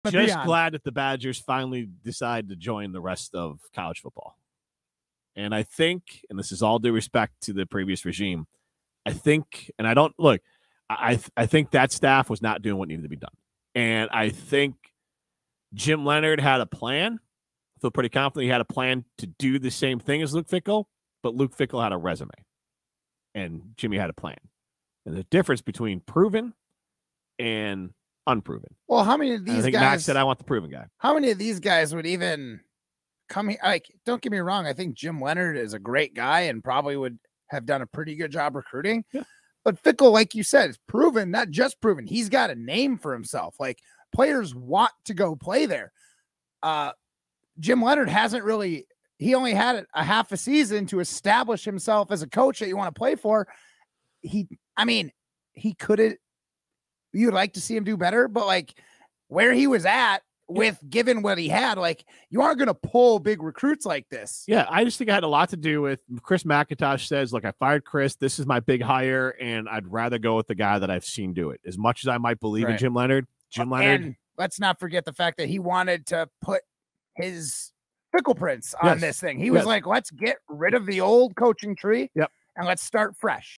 Just glad that the Badgers finally decide to join the rest of college football. And I think, and this is all due respect to the previous regime, I think, and I don't look, I think that staff was not doing what needed to be done. And I think Jim Leonard had a plan. I feel pretty confident he had a plan to do the same thing as Luke Fickell, but Luke Fickell had a resume and Jimmy had a plan. And the difference between proven and unproven. Well, how many of these guys? Max said, I want the proven guy. How many of these guys would even come here? Like, don't get me wrong. I think Jim Leonard is a great guy and probably would have done a pretty good job recruiting. Yeah. But Fickell, like you said, is proven, not just proven. He's got a name for himself. Like, players want to go play there. Jim Leonard hasn't really, he only had a half a season to establish himself as a coach that you want to play for. He could have, you'd like to see him do better, but like where he was at with given what he had, like you aren't going to pull big recruits like this. Yeah. I just think it had a lot to do with Chris McIntosh says, look, I fired Chris. This is my big hire. And I'd rather go with the guy that I've seen do it. As much as I might believe in Jim Leonard, and let's not forget the fact that he wanted to put his Fickell prints on this thing. He was like, let's get rid of the old coaching tree. Yep. And let's start fresh.